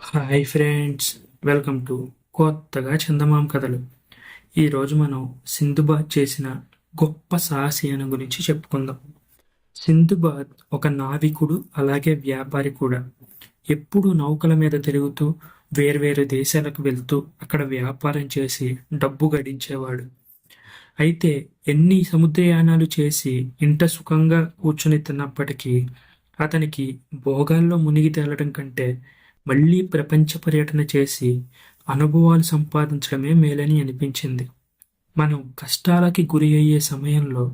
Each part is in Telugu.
హాయ్ ఫ్రెండ్స్, వెల్కమ్ టు కొత్తగా చందమామ కథలు. ఈరోజు మనం సింధుబాద్ చేసిన గొప్ప సాహసయాన గురించి చెప్పుకుందాం. సింధుబాద్ ఒక నావికుడు, అలాగే వ్యాపారి కూడా. ఎప్పుడూ నౌకల మీద తిరుగుతూ వేర్వేరు దేశాలకు వెళ్తూ అక్కడ వ్యాపారం చేసి డబ్బు గడించేవాడు. అయితే ఎన్ని సముద్రయానాలు చేసి ఇంట సుఖంగా కూర్చుని తిన్నప్పటికీ అతనికి భోగాల్లో మునిగి తేలడం కంటే మళ్ళీ ప్రపంచ పర్యటన చేసి అనుభవాలు సంపాదించడమే మేలని అనిపించింది. మనం కష్టాలకి గురి అయ్యే సమయంలో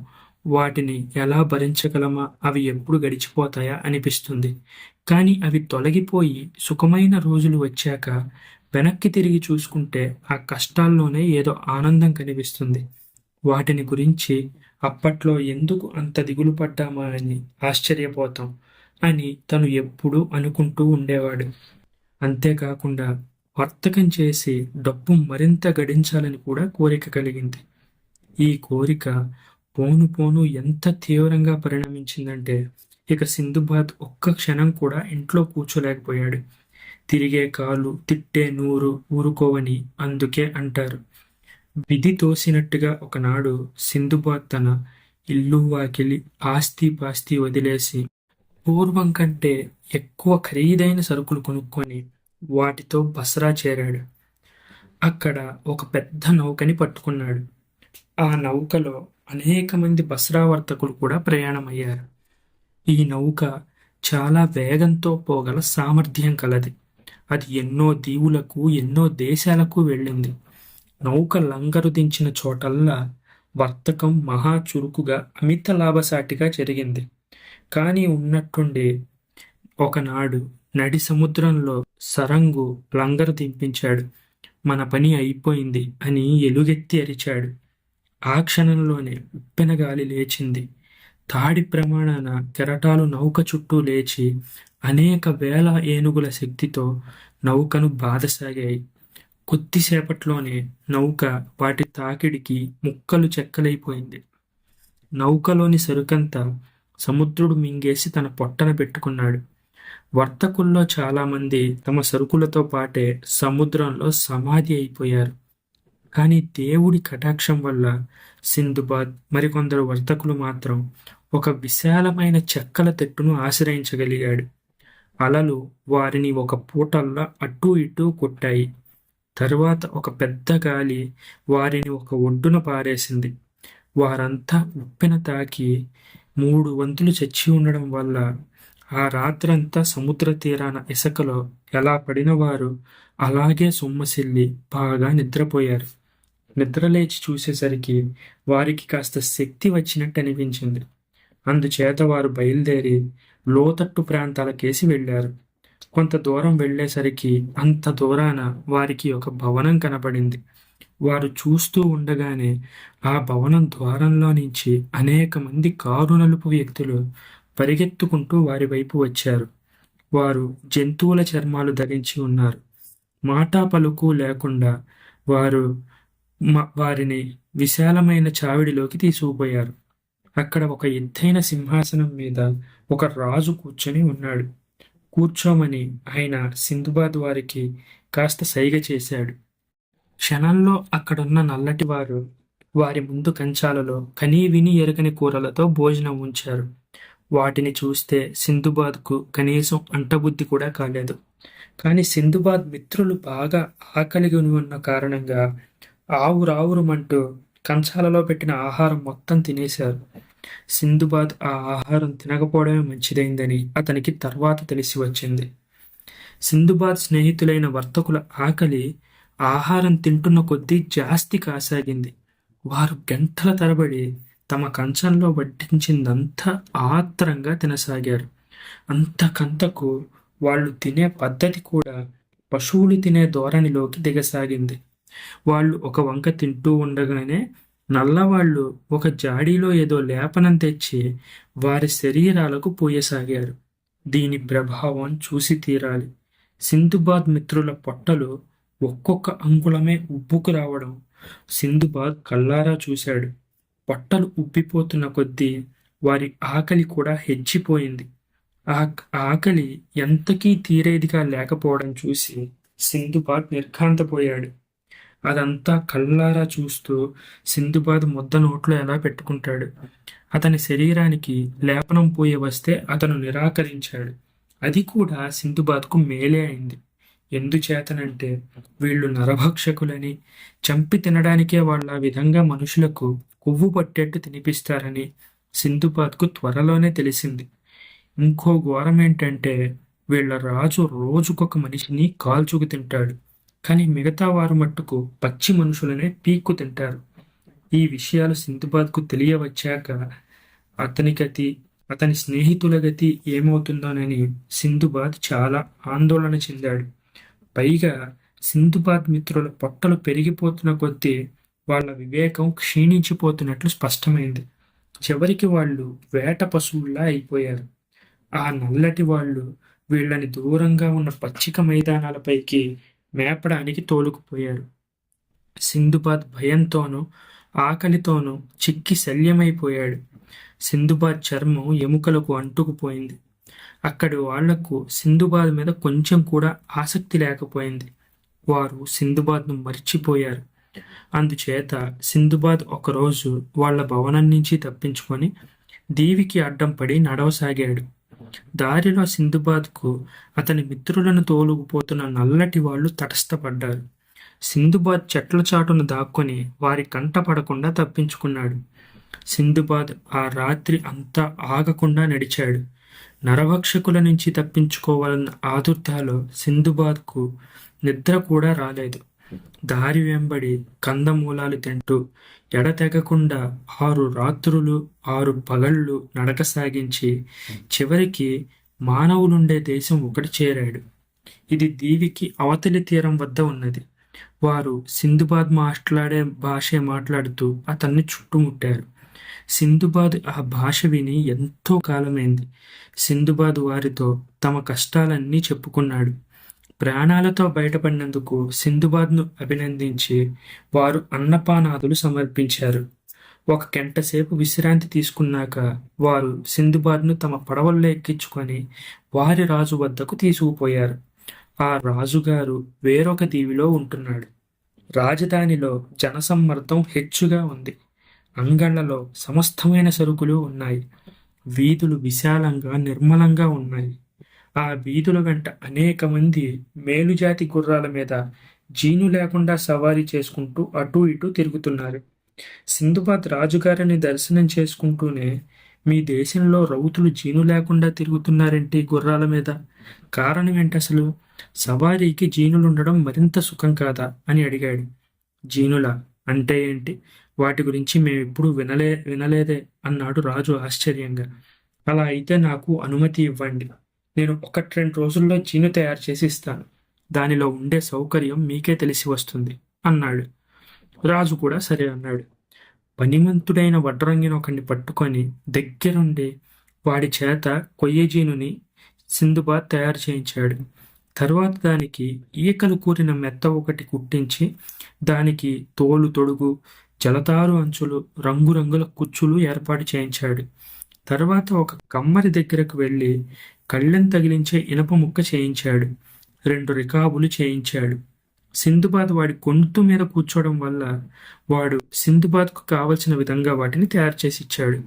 వాటిని ఎలా భరించగలమా, అవి ఎప్పుడు గడిచిపోతాయా అనిపిస్తుంది. కానీ అవి తొలగిపోయి సుఖమైన రోజులు వచ్చాక వెనక్కి తిరిగి చూసుకుంటే ఆ కష్టాల్లోనే ఏదో ఆనందం కనిపిస్తుంది. వాటిని గురించి అప్పట్లో ఎందుకు అంత దిగులు పడ్డామా అని ఆశ్చర్యపోతాం అని తను ఎప్పుడూ అనుకుంటూ ఉండేవాడు. అంతేకాకుండా వర్తకం చేసి డబ్బు మరింత గడించాలని కూడా కోరిక కలిగింది. ఈ కోరిక పోను పోను ఎంత తీవ్రంగా పరిణమించిందంటే ఇక సింధుబాద్ ఒక్క క్షణం కూడా ఇంట్లో కూర్చోలేకపోయాడు. తిరిగే కాలు తిట్టే నూరు ఊరుకోవని అందుకే అంటారు. విధి తోసినట్టుగా ఒకనాడు సింధుబాద్ తన ఇల్లు వాకిలి ఆస్తి పాస్తి వదిలేసి పూర్వం కంటే ఎక్కువ ఖరీదైన సరుకులు కొనుక్కొని వాటితో బస్రా చేరాడు. అక్కడ ఒక పెద్ద నౌకని పట్టుకున్నాడు. ఆ నౌకలో అనేక మంది బస్రా వర్తకులు కూడా ప్రయాణమయ్యారు. ఈ నౌక చాలా వేగంతో పోగల సామర్థ్యం కలది. అది ఎన్నో దీవులకు, ఎన్నో దేశాలకు వెళ్ళింది. నౌక లంగరు దించిన చోటల్లా వర్తకం మహా చురుకుగా, అమిత లాభసాటిగా జరిగింది. కానీ ఉన్నట్టుండి ఒకనాడు నడి సముద్రంలో సరంగు లంగరు దింపించాడు. మన పని అయిపోయింది అని ఎలుగెత్తి అరిచాడు. ఆ క్షణంలోనే ఉప్పెన గాలి లేచింది. తాడి ప్రమాణాన కెరటాలు నౌక చుట్టూ లేచి అనేక వేల ఏనుగుల శక్తితో నౌకను బాధసాగాయి. కొద్దిసేపట్లోనే నౌక వాటి తాకిడికి ముక్కలు చెక్కలైపోయింది. నౌకలోని సరుకంతా సముద్రుడు మింగేసి తన పొట్టన పెట్టుకున్నాడు. వర్తకుల్లో చాలామంది తమ సరుకులతో పాటే సముద్రంలో సమాధి అయిపోయారు. కానీ దేవుడి కటాక్షం వల్ల సింధుబాద్ మరికొందరు వర్తకులు మాత్రం ఒక విశాలమైన చెక్కల తెట్టును ఆశ్రయించగలిగాడు. అలలు వారిని ఒక పూటల్లా అటూ ఇటూ కొట్టాయి. తరువాత ఒక పెద్ద గాలి వారిని ఒక ఒడ్డున పారేసింది. వారంతా ఉప్పెన తాకి 3 వంతులు చచ్చి ఉండడం వల్ల ఆ రాత్రంతా సముద్ర తీరాన ఇసుకలో ఎలా పడిన వారు అలాగే సొమ్మసిల్లి బాగా నిద్రపోయారు. నిద్రలేచి చూసేసరికి వారికి కాస్త శక్తి వచ్చినట్టు అనిపించింది. అందుచేత వారు బయలుదేరి లోతట్టు ప్రాంతాలకేసి వెళ్ళారు. కొంత దూరం వెళ్ళేసరికి అంత దూరాన వారికి ఒక భవనం కనపడింది. వారు చూస్తూ ఉండగానే ఆ భవనం ద్వారంలో నుంచి అనేక మంది కారు నలుపు వ్యక్తులు పరిగెత్తుకుంటూ వారి వైపు వచ్చారు. వారు జంతువుల చర్మాలు ధరించి ఉన్నారు. మాటా పలుకు లేకుండా వారు వారిని విశాలమైన చావిడిలోకి తీసుకుపోయారు. అక్కడ ఒక ఎత్తైన సింహాసనం మీద ఒక రాజు కూర్చొని ఉన్నాడు. కూర్చోమని ఆయన సింధుబాద్ వారికి కాస్త సైగ చేశాడు. క్షణంలో అక్కడున్న నల్లటి వారు వారి ముందు కంచాలలో కనీ విని ఎరగని కూరలతో భోజనం ఉంచారు. వాటిని చూస్తే సింధుబాద్కు కనీసం అంటబుద్ధి కూడా కాలేదు. కానీ సింధుబాద్ మిత్రులు బాగా ఆకలిగొని ఉన్న కారణంగా ఆవురావురుమంటూ కంచాలలో పెట్టిన ఆహారం మొత్తం తినేశారు. సింధుబాద్ ఆ ఆహారం తినకపోవడమే మంచిదైందని అతనికి తర్వాత తెలిసి వచ్చింది. సింధుబాద్ స్నేహితులైన వర్తకుల ఆకలి ఆహారం తింటున్న కొద్దీ జాస్తి కాసాగింది. వారు గంటల తరబడి తమ కంచంలో వడ్డించిందంతా ఆత్రంగా తినసాగారు. అంతకంతకు వాళ్ళు తినే పద్ధతి కూడా పశువులు తినే ధోరణిలోకి దిగసాగింది. వాళ్ళు ఒక వంక తింటూ ఉండగానే నల్లవాళ్ళు ఒక జాడీలో ఏదో లేపనం తెచ్చి వారి శరీరాలకు పోయసాగారు. దీని ప్రభావం చూసి తీరాలి. సింధుబాద్ మిత్రుల పొట్టలు ఒక్కొక్క అంగుళమే ఉబ్బుకు రావడం సింధుబాద్ కళ్ళారా చూశాడు. పొట్టలు ఉబ్బిపోతున్న కొద్దీ వారి ఆకలి కూడా హెచ్చిపోయింది. ఆ ఆకలి ఎంతకీ తీరేదిగా లేకపోవడం చూసి సింధుబాద్ నిర్ఘాంతపోయాడు. అదంతా కళ్ళారా చూస్తూ సింధుబాద్ ముద్ద నోట్లో ఎలా పెట్టుకుంటాడు? అతని శరీరానికి లేపనం పూయ వస్తే అతను నిరాకరించాడు. అది కూడా సింధుబాద్కు మేలే అయింది. ఎందుచేతనంటే వీళ్ళు నరభక్షకులని, చంపి తినడానికే వాళ్ళ విధంగా మనుషులకు కొవ్వు పట్టేట్టు తినిపిస్తారని సింధుబాద్కు త్వరలోనే తెలిసింది. ఇంకో ఘోరమేంటంటే వీళ్ళ రాజు రోజుకొక మనిషిని కాల్చుకు తింటాడు. కానీ మిగతా వారు మట్టుకు పచ్చి మనుషులనే పీక్కు తింటారు. ఈ విషయాలు సింధుబాద్కు తెలియవచ్చాక అతని గతి, అతని స్నేహితుల గతి ఏమవుతుందోనని సింధుబాద్ చాలా ఆందోళన చెందాడు. పైగా సింధుబాద్ మిత్రుల పొట్టలు పెరిగిపోతున్న కొద్దీ వాళ్ళ వివేకం క్షీణించిపోతున్నట్లు స్పష్టమైంది. చివరికి వాళ్ళు వేట పశువుల్లా అయిపోయారు. ఆ నల్లటి వాళ్ళు వీళ్ళని దూరంగా ఉన్న పచ్చిక మైదానాలపైకి మేపడానికి తోలుకుపోయారు. సింధుబాద్ భయంతోనూ ఆకలితోనూ చిక్కి శల్యమైపోయాడు. సింధుబాద్ చర్మం ఎముకలకు అంటుకుపోయింది. అక్కడి వాళ్లకు సింధుబాద్ మీద కొంచెం కూడా ఆసక్తి లేకపోయింది. వారు సింధుబాద్ను మర్చిపోయారు. అందుచేత సింధుబాద్ ఒకరోజు వాళ్ళ భవనం నుంచి తప్పించుకొని దీవికి అడ్డం పడి నడవసాగాడు. దారిలో సింధుబాద్కు అతని మిత్రులను తోలుకుపోతున్న నల్లటి వాళ్ళు తటస్థపడ్డారు. సింధుబాద్ చెట్ల చాటున దాక్కొని వారి కంట పడకుండా తప్పించుకున్నాడు. సింధుబాద్ ఆ రాత్రి అంతా ఆగకుండా నడిచాడు. నరభక్షకుల నుంచి తప్పించుకోవాలన్న ఆదుర్దాలో సింధుబాద్కు నిద్ర కూడా రాలేదు. దారి వెంబడి కందమూలాలు తింటూ ఎడతెగకుండా 6 రాత్రులు 6 పగళ్ళు నడక సాగించి చివరికి మానవులుండే దేశం ఒకటి చేరాడు. ఇది దీవికి అవతలి తీరం వద్ద ఉన్నది. వారు సింధుబాద్ మాట్లాడే భాషే మాట్లాడుతూ అతన్ని చుట్టుముట్టారు. సింధుబాద్ ఆ భాష విని ఎంతో కాలమైంది. సింధుబాద్ వారితో తమ కష్టాలన్నీ చెప్పుకున్నాడు. ప్రాణాలతో బయటపడినందుకు సింధుబాద్ను అభినందించి వారు అన్నపానాదులు సమర్పించారు. ఒక గంటసేపు విశ్రాంతి తీసుకున్నాక వారు సింధుబాద్ను తమ పడవల్లో ఎక్కించుకొని వారి రాజు వద్దకు తీసుకుపోయారు. ఆ రాజుగారు వేరొక దీవిలో ఉంటున్నాడు. రాజధానిలో జనసమ్మర్దం హెచ్చుగా ఉంది. అంగళ్లలో సమస్తమైన సరుకులు ఉన్నాయి. వీధులు విశాలంగా నిర్మలంగా ఉన్నాయి. ఆ వీధుల వెంట అనేక మంది మేలుజాతి గుర్రాల మీద జీను లేకుండా సవారీ చేసుకుంటూ అటూ ఇటూ తిరుగుతున్నారు. సింధుబాద్ రాజుగారిని దర్శనం చేసుకుంటూనే, మీ దేశంలో రౌతులు జీను లేకుండా తిరుగుతున్నారేంటి గుర్రాల మీద? కారణం ఏంటి అసలు? సవారీకి జీనులుండడం మరింత సుఖం కాదా అని అడిగాడు. జీనులా అంటే ఏంటి? వాటి గురించి మేమెప్పుడు వినలేదే అన్నాడు రాజు ఆశ్చర్యంగా. అలా అయితే నాకు అనుమతి ఇవ్వండి. నేను 1-2 రోజుల్లో జీను తయారు చేసి ఇస్తాను. దానిలో ఉండే సౌకర్యం మీకే తెలిసి వస్తుంది అన్నాడు. రాజు కూడా సరే అన్నాడు. పనిమంతుడైన వడ్రంగిని ఒకడిని పట్టుకొని దగ్గరుండి వాడి చేత కొయ్యజీనుని సింధుబాద్ తయారు చేయించాడు. తరువాత దానికి ఈకలు కూరిన మెత్త ఒకటి కుట్టించి దానికి తోలు తొడుగు, జలతారు అంచులు, రంగురంగుల కుచ్చులు ఏర్పాటు చేయించాడు. తర్వాత ఒక కమ్మరి దగ్గరకు వెళ్ళి కళ్ళెం తగిలించే ఇనప ముక్క చేయించాడు. 2 రికాబులు చేయించాడు. సింధుబాద్ వాడి గొంతు మీద కూర్చోవడం వల్ల వాడు సింధుబాద్కు కావలసిన విధంగా వాటిని తయారు చేసి ఇచ్చాడు.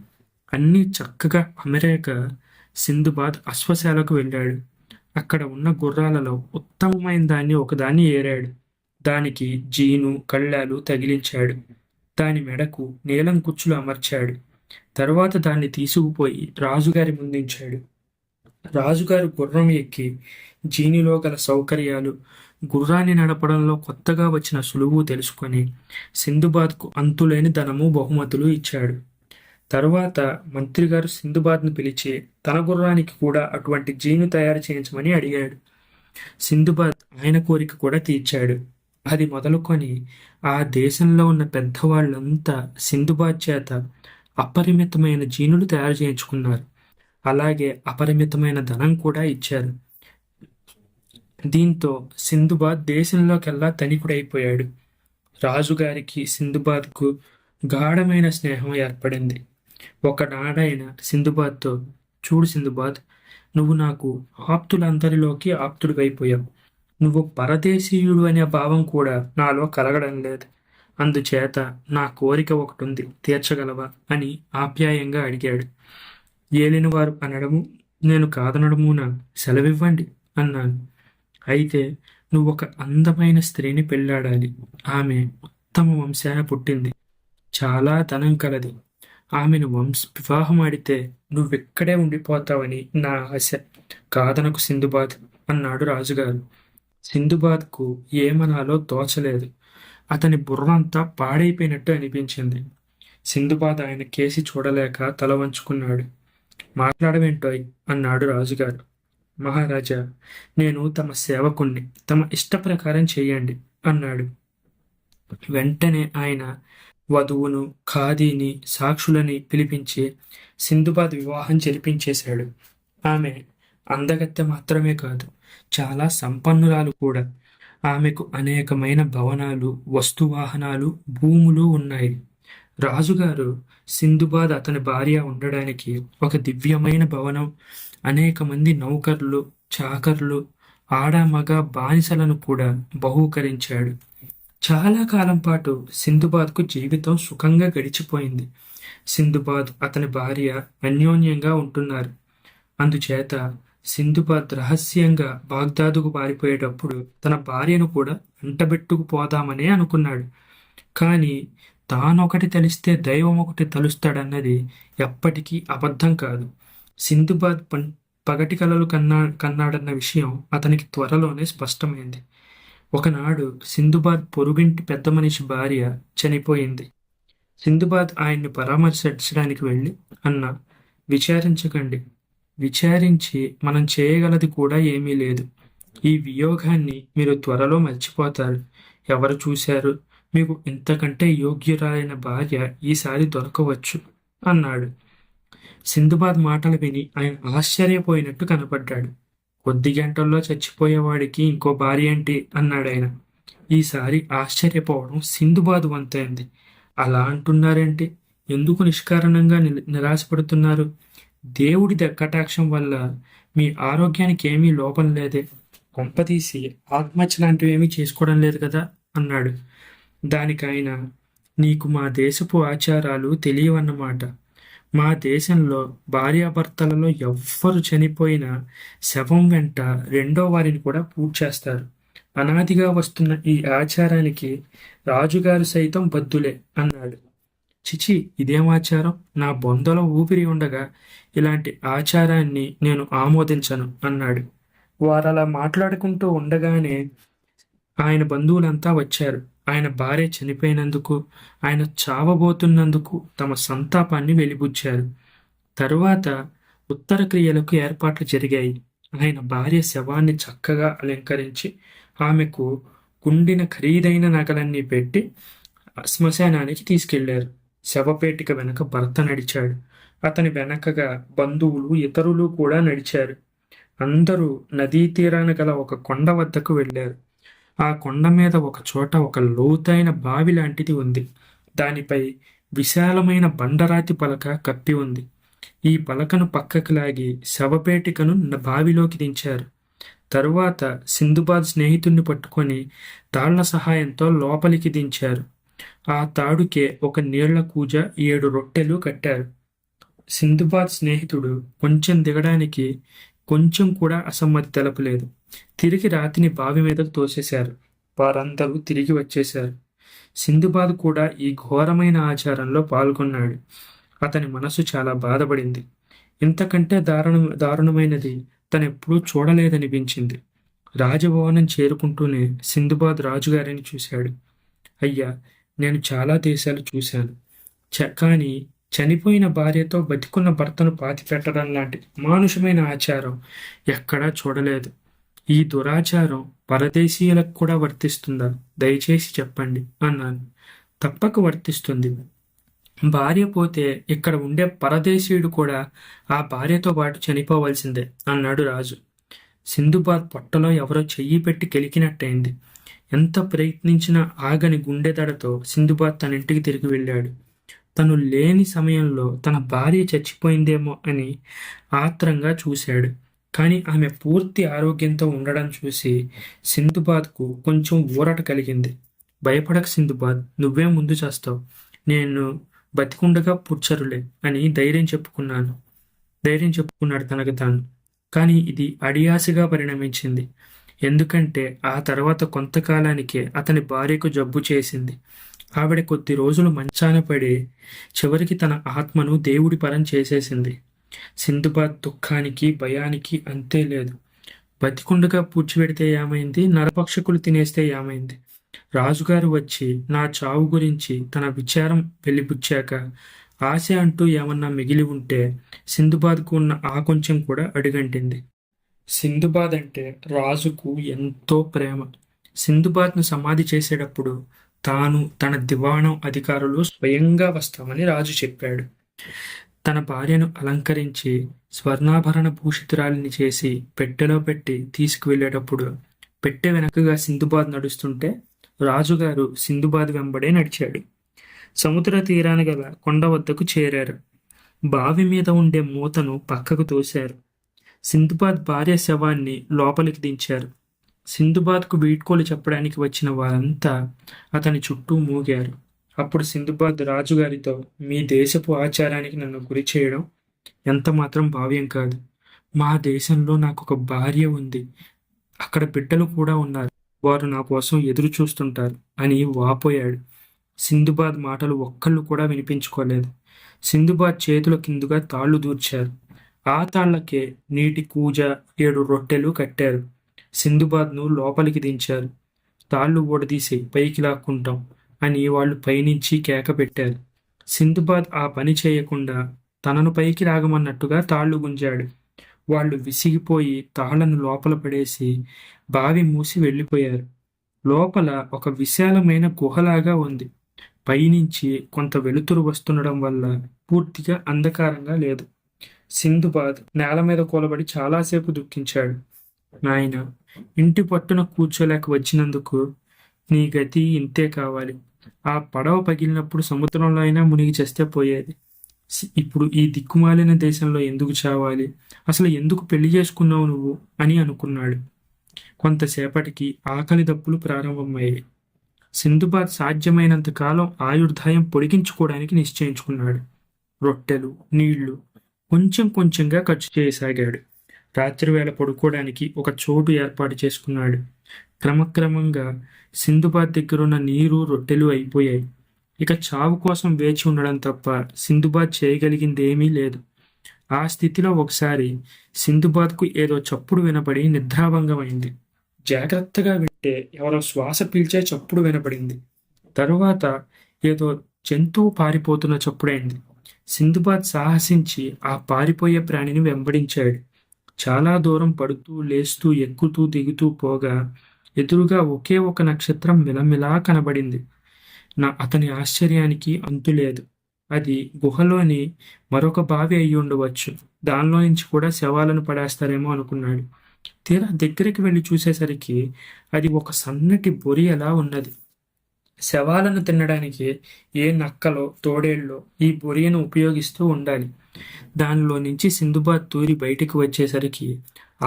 అన్నీ చక్కగా అమెరాక సింధుబాద్ అశ్వశాలకు వెళ్ళాడు. అక్కడ ఉన్న గుర్రాలలో ఉత్తమమైన దాన్ని ఒకదాన్ని ఏరాడు. దానికి జీను కళ్ళాలు తగిలించాడు. దాని మెడకు నీలం కుచ్చులు అమర్చాడు. తరువాత దాన్ని తీసుకుపోయి రాజుగారి ముందుంచాడు. రాజుగారు గుర్రం ఎక్కి జీనిలో గల సౌకర్యాలు, గుర్రాన్ని నడపడంలో కొత్తగా వచ్చిన సులువు తెలుసుకొని సింధుబాద్కు అంతులేని ధనము బహుమతులు ఇచ్చాడు. తరువాత మంత్రిగారు సింధుబాద్ను పిలిచి తన గుర్రానికి కూడా అటువంటి జీను తయారు చేయించమని అడిగాడు. సింధుబాద్ ఆయన కోరిక కూడా తీర్చాడు. అది మొదలుకొని ఆ దేశంలో ఉన్న పెద్దవాళ్ళంతా సింధుబాద్ చేత అపరిమితమైన జీనులు తయారు చేయించుకున్నారు. అలాగే అపరిమితమైన ధనం కూడా ఇచ్చారు. దీంతో సింధుబాద్ దేశంలోకెల్లా ధనికుడైపోయాడు. రాజుగారికి సింధుబాద్కు గాఢమైన స్నేహం ఏర్పడింది. ఒకనాడాయన సింధుబాద్తో, చూడు సింధుబాద్, నువ్వు నాకు ఆప్తులందరిలోకి ఆప్తుడివైపోయావు. నువ్వు పరదేశీయుడు అనే భావం కూడా నాలో కలగడం లేదు. అందుచేత నా కోరిక ఒకటుంది, తీర్చగలవా అని ఆప్యాయంగా అడిగాడు. ఏలినవారు అనడము, నేను కాదనడమున సెలవివ్వండి అన్నాను. అయితే నువ్వొక అందమైన స్త్రీని పెళ్ళాడాలి. ఆమె ఉత్తమ వంశాన పుట్టింది, చాలా ధనం కలది. ఆమెను వివాహమాడితే నువ్విక్కడే ఉండిపోతావని నా ఆశ. కాదనకు సింధుబాద్ అన్నాడు రాజుగారు. సింధుబాద్కు ఏమనాలో తోచలేదు. అతని బుర్రంతా పాడైపోయినట్టు అనిపించింది. సింధుబాద్ ఆయన కేసి చూడలేక తల వంచుకున్నాడు. మాట్లాడవేంటోయ్ అన్నాడు రాజుగారు. మహారాజా, నేను తమ సేవకుణ్ణి, తమ ఇష్ట ప్రకారం చేయండి అన్నాడు. వెంటనే ఆయన వధువును, ఖాదీని, సాక్షులని పిలిపించి సింధుబాద్ వివాహం జరిపించేశాడు. ఆమె అందగత్తె మాత్రమే కాదు, చాలా సంపన్నురాలు కూడా. ఆమెకు అనేకమైన భవనాలు, వస్తువాహనాలు, భూములు ఉన్నాయి. రాజుగారు సింధుబాద్ అతని భార్య ఉండడానికి ఒక దివ్యమైన భవనం, అనేక మంది నౌకర్లు, చాకర్లు, ఆడ మగ బానిసలను కూడా బహూకరించాడు. చాలా కాలం పాటు సింధుబాద్కు జీవితం సుఖంగా గడిచిపోయింది. సింధుబాద్ అతని భార్య అన్యోన్యంగా ఉంటున్నారు. అందుచేత సింధుబాద్ రహస్యంగా బాగ్దాదుకు పారిపోయేటప్పుడు తన భార్యను కూడా అంటబెట్టుకుపోదామనే అనుకున్నాడు. కానీ తానొకటి తెలిస్తే దైవం ఒకటి తలుస్తాడన్నది ఎప్పటికీ అబద్ధం కాదు. సింధుబాద్ పగటి కలలు కన్నాడన్న విషయం అతనికి త్వరలోనే స్పష్టమైంది. ఒకనాడు సింధుబాద్ పొరుగింటి పెద్ద మనిషి భార్య చనిపోయింది. సింధుబాద్ ఆయన్ని పరామర్శించడానికి వెళ్ళి, అన్నా, విచారించకండి. విచారించి మనం చేయగలది కూడా ఏమీ లేదు. ఈ వియోగాన్ని మీరు త్వరలో మర్చిపోతారు. ఎవరు చూశారు? మీకు ఇంతకంటే యోగ్యురాలైన భార్య ఈసారి దొరకవచ్చు అన్నాడు. సింధుబాద్ మాటలు విని ఆయన ఆశ్చర్యపోయినట్టు కనపడ్డాడు. కొద్ది గంటల్లో చచ్చిపోయేవాడికి ఇంకో భార్య ఏంటి అన్నాడాయన. ఈసారి ఆశ్చర్యపోవడం సింధుబాద్ వంతైంది. అలా అంటున్నారేంటి? ఎందుకు నిష్కారణంగా నిరాశపడుతున్నారు? దేవుడి కటాక్షం వల్ల మీ ఆరోగ్యానికి ఏమీ లోపం లేదే. కొంపతీసి ఆత్మహత్య లాంటివి ఏమీ చేసుకోవడం లేదు కదా అన్నాడు. దానికైనా, నీకు మా దేశపు ఆచారాలు తెలియవన్నమాట. మా దేశంలో భార్యాభర్తలలో ఎవ్వరు చనిపోయినా శవం వెంట రెండో వారిని కూడా పూజ చేస్తారు. అనాదిగా వస్తున్న ఈ ఆచారానికి రాజుగారు సైతం బద్దులే అన్నాడు. చిచి, ఇదేం ఆచారం? నా బొందలో ఊపిరి ఉండగా ఇలాంటి ఆచారాన్ని నేను ఆమోదించను అన్నాడు. వారలా మాట్లాడుకుంటూ ఉండగానే ఆయన బంధువులంతా వచ్చారు. ఆయన భార్య చనిపోయినందుకు, ఆయన చావబోతున్నందుకు తమ సంతాపాన్ని వెలిబుచ్చారు. తరువాత ఉత్తర క్రియలకు ఏర్పాట్లు జరిగాయి. ఆయన భార్య శవాన్ని చక్కగా అలంకరించి ఆమెకు కుండిన ఖరీదైన నగలన్నీ పెట్టి శ్మశానానికి తీసుకెళ్లారు. శవపేటిక వెనక భర్త నడిచాడు. అతని వెనకగా బంధువులు, ఇతరులు కూడా నడిచారు. అందరూ నదీ తీరాన గల ఒక కొండ వద్దకు వెళ్ళారు. ఆ కొండ మీద ఒక చోట ఒక లోతైన బావి లాంటిది ఉంది. దానిపై విశాలమైన బండరాతి పలక కప్పి ఉంది. ఈ పలకను పక్కకు లాగి శవపేటికను బావిలోకి దించారు. తరువాత సింధుబాద్ స్నేహితుణ్ణి పట్టుకొని తాళ్ల సహాయంతో లోపలికి దించారు. ఆ తాడుకే ఒక నీళ్ల కూజ, 7 రొట్టెలు కట్టారు. సింధుబాద్ స్నేహితుడు కొంచెం దిగడానికి కొంచెం కూడా అసమ్మతి తెలపలేదు. తిరిగి రాతిని బావి మీదకు తోసేశారు. వారందరూ తిరిగి వచ్చేశారు. సింధుబాద్ కూడా ఈ ఘోరమైన ఆచారంలో పాల్గొన్నాడు. అతని మనసు చాలా బాధపడింది. ఇంతకంటే దారుణమైనది తనెప్పుడూ చూడలేదనిపించింది. రాజభవనం చేరుకుంటూనే సింధుబాద్ రాజుగారిని చూశాడు. అయ్యా, నేను చాలా దేశాలు చూశాను, కానీ చనిపోయిన భార్యతో బతికున్న భర్తను పాతిపెట్టడం లాంటి అమానుషమైన ఆచారం ఎక్కడా చూడలేదు. ఈ దురాచారం పరదేశీయులకు కూడా వర్తిస్తుందా? దయచేసి చెప్పండి అన్నాను. తప్పక వర్తిస్తుంది. భార్య పోతే ఇక్కడ ఉండే పరదేశీయుడు కూడా ఆ భార్యతో పాటు చనిపోవలసిందే అన్నాడు రాజు. సింధుబాద్ పొట్టలో ఎవరో చెయ్యి పెట్టి కెలికినట్టయింది. ఎంత ప్రయత్నించినా ఆగని గుండెదడతో సింధుబాద్ తన ఇంటికి తిరిగి వెళ్ళాడు. తను లేని సమయంలో తన భార్య చచ్చిపోయిందేమో అని ఆత్రంగా చూశాడు. కానీ ఆమె పూర్తి ఆరోగ్యంతో ఉండడం చూసి సింధుబాద్కు కొంచెం ఊరట కలిగింది. భయపడక సింధుబాద్, నువ్వే ముందు చేస్తావు, నేను బతికుండగా పుచ్చరులే అని ధైర్యం చెప్పుకున్నాడు తనకు తాను. కానీ ఇది అడియాసగా పరిణమించింది. ఎందుకంటే ఆ తర్వాత కొంతకాలానికే అతని భార్యకు జబ్బు చేసింది. ఆవిడ కొద్ది రోజులు మంచాన పడి చివరికి తన ఆత్మను దేవుడి పరం చేసేసింది. సింధుబాద్ దుఃఖానికి భయానికి అంతే లేదు. బతికుండగా పూడ్చిపెడితే ఏమైంది, నరపక్షకులు తినేస్తే ఏమైంది? రాజుగారు వచ్చి నా చావు గురించి తన విచారం వెలిబుచ్చాక ఆశ అంటూ ఏమన్నా మిగిలి ఉంటే సింధుబాద్కు ఉన్న ఆ కొంచెం కూడా అడుగంటింది. సింధుబాద్ అంటే రాజుకు ఎంతో ప్రేమ. సింధుబాద్ను సమాధి చేసేటప్పుడు తాను తన దివాణం అధికారులు స్వయంగా వస్తామని రాజు చెప్పాడు. తన భార్యను అలంకరించి స్వర్ణాభరణ భూషితురాలిని చేసి పెట్టెలో పెట్టి తీసుకువెళ్ళేటప్పుడు పెట్టె వెనకగా సింధుబాద్ నడుస్తుంటే రాజుగారు సింధుబాద్ వెంబడే నడిచాడు. సముద్ర తీరాన గల కొండ వద్దకు చేరారు. బావి మీద ఉండే మూతను పక్కకు తోశారు. సింధుబాద్ భార్య శవాన్ని లోపలికి దించారు. సింధుబాద్కు వీడ్కోలు చెప్పడానికి వచ్చిన వారంతా అతని చుట్టూ మూగారు. అప్పుడు సింధుబాద్ రాజుగారితో, మీ దేశపు ఆచారానికి నన్ను గురి చేయడం ఎంత మాత్రం భావ్యం కాదు. మా దేశంలో నాకు ఒక భార్య ఉంది, అక్కడ బిడ్డలు కూడా ఉన్నారు, వారు నా కోసం ఎదురు చూస్తుంటారు అని వాపోయాడు. సింధుబాద్ మాటలు ఒక్కళ్ళు కూడా వినిపించుకోలేదు. సింధుబాద్ చేతుల కిందుగా తాళ్లు దూర్చారు. ఆ తాళ్లకే నీటి కూజ 7 రొట్టెలు కట్టారు. సింధుబాద్ను లోపలికి దించారు. తాళ్లు ఊడదీసి పైకి లాక్కుంటాం అని వాళ్ళు పైనుంచి కేక పెట్టారు. సింధుబాద్ ఆ పని చేయకుండా తనను పైకి లాగమన్నట్టుగా తాళ్లు గుంజాడు. వాళ్ళు విసిగిపోయి తాళ్లను లోపల పడేసి బావి మూసి వెళ్ళిపోయారు. లోపల ఒక విశాలమైన గుహలాగా ఉంది. పైనుంచి కొంత వెలుతురు వస్తుండడం వల్ల పూర్తిగా అంధకారంగా లేదు. సింధుబాద్ నేల మీద కూలబడి చాలాసేపు దుఃఖించాడు. నాయన, ఇంటి పట్టున కూర్చోలేక వచ్చినందుకు నీ గతి ఇంతే కావాలి. ఆ పడవ పగిలినప్పుడు సముద్రంలో అయినా మునిగి చేస్తే పోయేది. ఇప్పుడు ఈ దిక్కుమాలిన దేశంలో ఎందుకు చావాలి? అసలు ఎందుకు పెళ్లి చేసుకున్నావు నువ్వు అని అనుకున్నాడు. కొంతసేపటికి ఆకలి దప్పులు ప్రారంభమయ్యాయి. సింధుబాద్ సాధ్యమైనంత కాలం ఆయుర్దాయం పొడిగించుకోవడానికి నిశ్చయించుకున్నాడు. రొట్టెలు, నీళ్లు కొంచెం కొంచెంగా ఖర్చు చేయసాగాడు. రాత్రివేళ పడుకోవడానికి ఒక చోటు ఏర్పాటు చేసుకున్నాడు. క్రమక్రమంగా సింధుబాద్ దగ్గరున్న నీరు, రొట్టెలు అయిపోయాయి. ఇక చావు కోసం వేచి ఉండడం తప్ప సింధుబాద్ చేయగలిగింది ఏమీ లేదు. ఆ స్థితిలో ఒకసారి సింధుబాద్కు ఏదో చప్పుడు వినపడి నిద్రాభంగమైంది. జాగ్రత్తగా వింటే ఎవరో శ్వాస పీల్చే చప్పుడు వినపడింది. తరువాత ఏదో జంతువు పారిపోతున్న చప్పుడైంది. సింధుబాద్ సాహసించి ఆ పారిపోయే ప్రాణిని వెంబడించాడు. చాలా దూరం పడుతూ లేస్తూ ఎక్కుతూ దిగుతూ పోగా ఎదురుగా ఒకే ఒక నక్షత్రం మిలమిలా కనబడింది. అతని ఆశ్చర్యానికి అంతులేదు. అది గుహలోని మరొక బావి అయి ఉండవచ్చు. దానిలో నుంచి కూడా శవాలను పడేస్తారేమో అనుకున్నాడు. తీరా దగ్గరికి వెళ్ళి చూసేసరికి అది ఒక సన్నటి బొరియలా ఉన్నది. శవాలను తినడానికి ఏ నక్కలో తోడేళ్ళో ఈ బొరియను ఉపయోగిస్తూ ఉండాలి. దానిలో నుంచి సింధుబాద్ తూరి బయటికి వచ్చేసరికి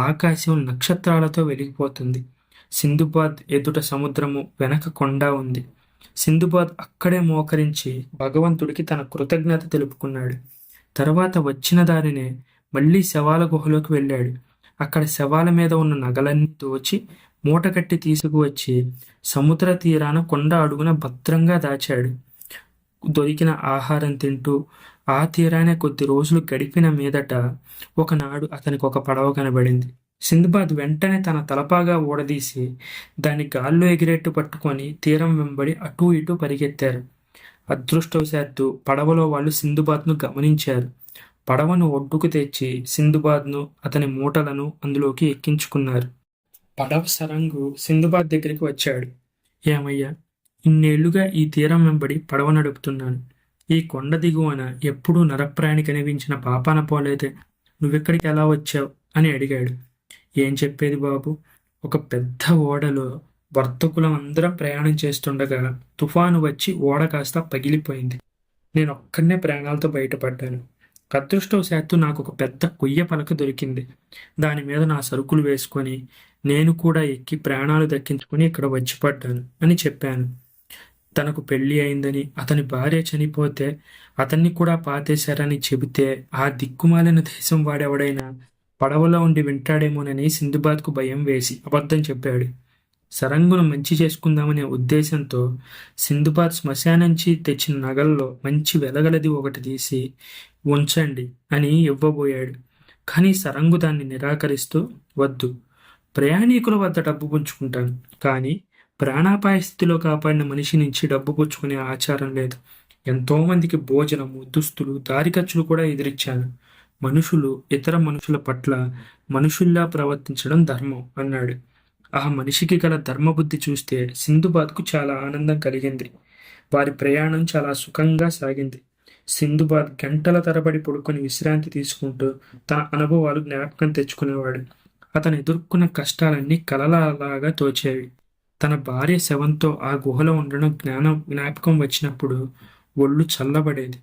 ఆకాశం నక్షత్రాలతో వెలిగిపోతుంది. సింధుబాద్ ఎదుట సముద్రము, వెనక కొండ ఉంది. సింధుబాద్ అక్కడే మోకరించి భగవంతుడికి తన కృతజ్ఞత తెలుపుకున్నాడు. తర్వాత వచ్చిన దారినే మళ్ళీ శవాల గుహలోకి వెళ్ళాడు. అక్కడ శవాల మీద ఉన్న నగలన్నీ దోచి మూటకట్టి తీసుకువచ్చి సముద్ర తీరాన కొండ అడుగున భద్రంగా దాచాడు. దొరికిన ఆహారం తింటూ ఆ తీరానే కొద్ది రోజులు గడిపిన మీదట ఒకనాడు అతనికి ఒక పడవ కనబడింది. సింధుబాద్ వెంటనే తన తలపాగా ఊడదీసి దాన్ని గాల్లో ఎగిరేట్టు పట్టుకొని తీరం వెంబడి అటూ ఇటూ పరిగెత్తారు. అదృష్టవశాత్తు పడవలో వాళ్ళు సింధుబాద్ను గమనించారు. పడవను ఒడ్డుకు తెచ్చి సింధుబాద్ను, అతని మూటలను అందులోకి ఎక్కించుకున్నారు. పడవ సరంగు సింధుబాద్ దగ్గరికి వచ్చాడు. ఏమయ్యా, ఇన్నేళ్లుగా ఈ తీరం వెంబడి పడవ నడుపుతున్నాను. ఈ కొండ దిగువన ఎప్పుడూ నరప్రాణి కనిపించిన పాపాన పోలేదే, నువ్వెక్కడికి ఎలా వచ్చావు అని అడిగాడు. ఏం చెప్పేది బాబు, ఒక పెద్ద ఓడలో వర్తకులం అందరం ప్రయాణం చేస్తుండగా తుఫాను వచ్చి ఓడ కాస్త పగిలిపోయింది. నేను ఒక్కడనే ప్రాణాలతో బయటపడ్డాను. అదృష్టవశాత్తు నాకు ఒక పెద్ద కొయ్య పలక దొరికింది. దాని మీద నా సరుకులు వేసుకొని నేను కూడా ఎక్కి ప్రాణాలు దక్కించుకొని ఇక్కడ వచ్చి పడ్డాను అని చెప్పాను. తనకు పెళ్లి అయిందని, అతని భార్య చనిపోతే అతన్ని కూడా పాతేశారని చెబితే ఆ దిక్కుమాలిన దేశం వాడెవడైనా పడవలో ఉండి వింటాడేమోనని సింధుబాద్కు భయం వేసి అబద్ధం చెప్పాడు. సరంగును మంచి చేసుకుందామనే ఉద్దేశంతో సింధుబాద్ శ్మశానంచి తెచ్చిన నగల్లో మంచి వెలగలది ఒకటి తీసి ఉంచండి అని ఇవ్వబోయాడు. కానీ సరంగు దాన్ని నిరాకరిస్తూ, వద్దు, ప్రయాణికుల వద్ద డబ్బు పుంజుకుంటాను, కానీ ప్రాణాపాయ స్థితిలో కాపాడిన మనిషి నుంచి డబ్బు పుచ్చుకునే ఆచారం లేదు. ఎంతోమందికి భోజనము, దుస్తులు, దారి ఖర్చులు కూడా ఎదిరిచ్చాను. మనుషులు ఇతర మనుషుల పట్ల మనుషుల్లా ప్రవర్తించడం ధర్మం అన్నాడు. ఆ మనిషికి గల ధర్మబుద్ధి చూస్తే సింధుబాద్కు చాలా ఆనందం కలిగింది. వారి ప్రయాణం చాలా సుఖంగా సాగింది. సింధుబాద్ గంటల తరబడి పడుకొని విశ్రాంతి తీసుకుంటూ తన అనుభవాలు జ్ఞాపకం తెచ్చుకునేవాడు. అతను ఎదుర్కొన్న కష్టాలన్నీ కలలలాగా తోచేవి. తన భార్య శవంతో ఆ గుహలో ఉండడం జ్ఞాపకం వచ్చినప్పుడు ఒళ్ళు చల్లబడేది.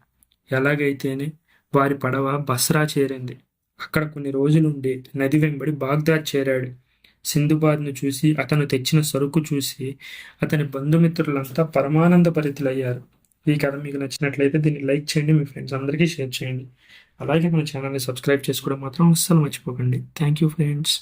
ఎలాగైతేనే వారి పడవ బస్రా చేరింది. అక్కడ కొన్ని రోజులుండి నది వెంబడి బాగ్దాద్ చేరాడు. సింధుబాద్ను చూసి, అతను తెచ్చిన సరుకు చూసి అతని బంధుమిత్రులంతా పరమానంద భరితులయ్యారు. ఈ కథ మీకు నచ్చినట్లయితే దీన్ని లైక్ చేయండి, మీ ఫ్రెండ్స్ అందరికీ షేర్ చేయండి. అలాగే మన ఛానల్ని సబ్స్క్రైబ్ చేసుకోవడం మాత్రం అస్సలు మర్చిపోకండి. Thank you friends.